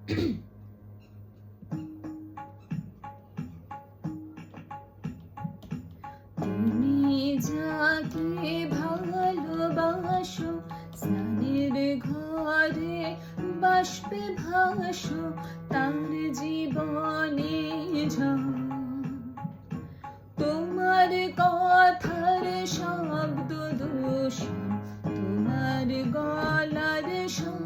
তুমি যাকে ভালোবাসো, স্নানের ঘরে বাষ্পে ভাসো, তার জীবনে ঝড়। তোমার কথার শব্দ দূষণ, তোমার গলার স্বর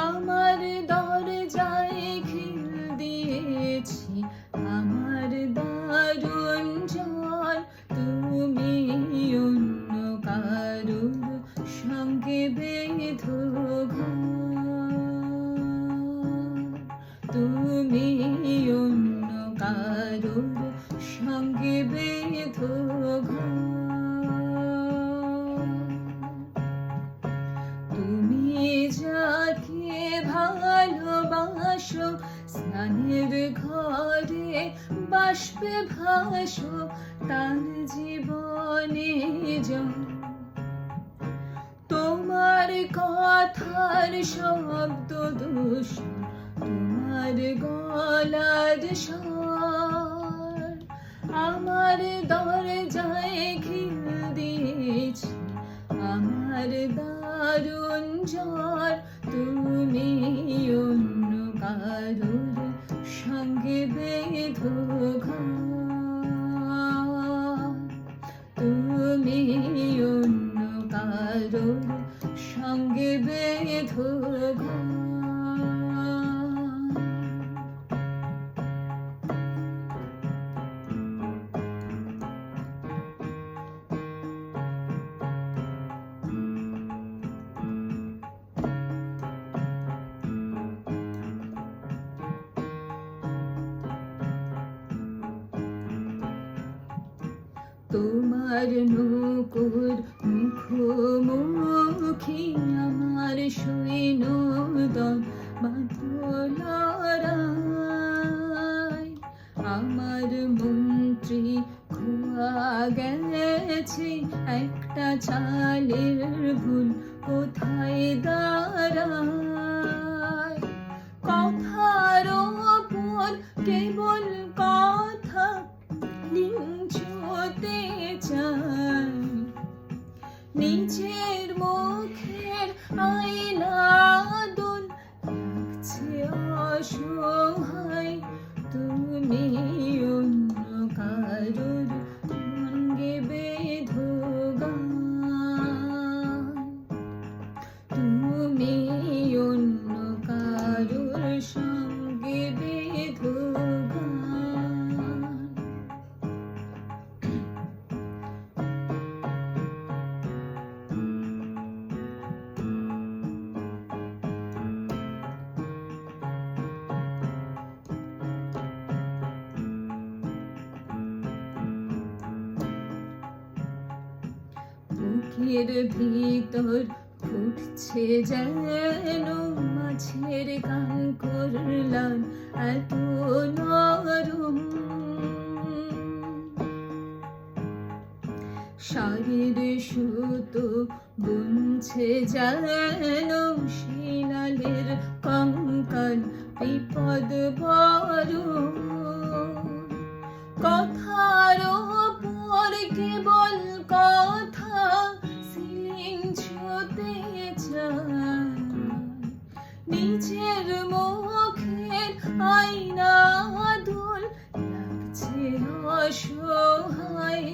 আমার দরজায় খিল দিয়েছি, আমার দারুণ ঝড়। তুমি অন্য কারোর সঙ্গে বেঁধো ঘর, তুমি অন্য কারোর সঙ্গে বেঁধো ঘর। তুমি যাকে ভালোবাসো, স্নানের ঘরে বাষ্পে ভাসো, তার জীবনে জল। তোমার কথার শব্দ দূষণ, তোমার গলার স্বর আমার দরজায় খিল দিয়েছি, আমার দারুণ ঝড়। তুমি অন্য কারোর সঙ্গে বেঁধো ঘর, তুমি অন্য কারোর সঙ্গে বেঁধো ঘর। তোমার নূপুর মুখোমুখি আমার সৈন্যদল বাঁধলরায়। আমার মন্ত্রী খোয়া গেছে, একটা চালের ভুল কোথায় দাঁড়ায়। কথার ওপর কেবল কথা নিংচতে চাই, নিজের মুখের আয়না দোল লাগছে অসহায়। তুমি অন্য কারোর সঙ্গে বেঁধো গান, তুমি অন্য কারোর সঙ্গে বেঁধো গান। বুকের ভিতর ফুটছে যেন মাছের কাঁকর লাল, এত নরম। শাড়ির সুতো বুনছে যেন শিলালের কঙ্কাল, বিপদ বড়। কথার ওপর কেবল কথা সিলিং ছুঁতে চায়, নিজের মুখের আয়না দোল লাগছে অসহায়।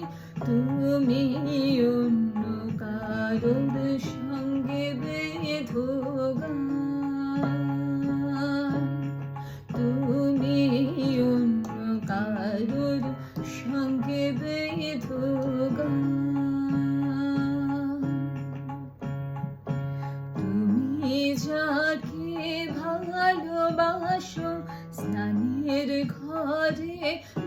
তুমি অন্য কারোর সঙ্গে বেঁধো গান, তুমি অন্য কারোর সঙ্গে বেঁধো গান। তুমি যাকে ভালোবাসো, স্নানের ঘরে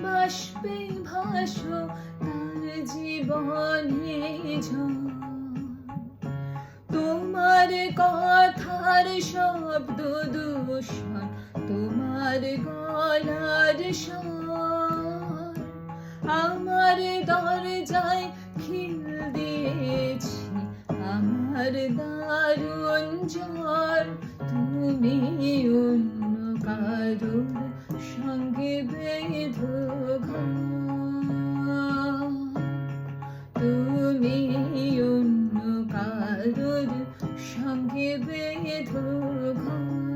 বাষ্পে ভাসো, তার জীবনে ঝড়। তোমার কথার শব্দ দূষণ, তোমার গলার স্বর আমার দরজায় খিল দিয়েছি, আমার দারুণ ঝড়। তুমি তুমি অন্য কারোর সঙ্গে বেঁধো ঘর, তুমি অন্য কারোর সঙ্গে বেঁধো ঘর।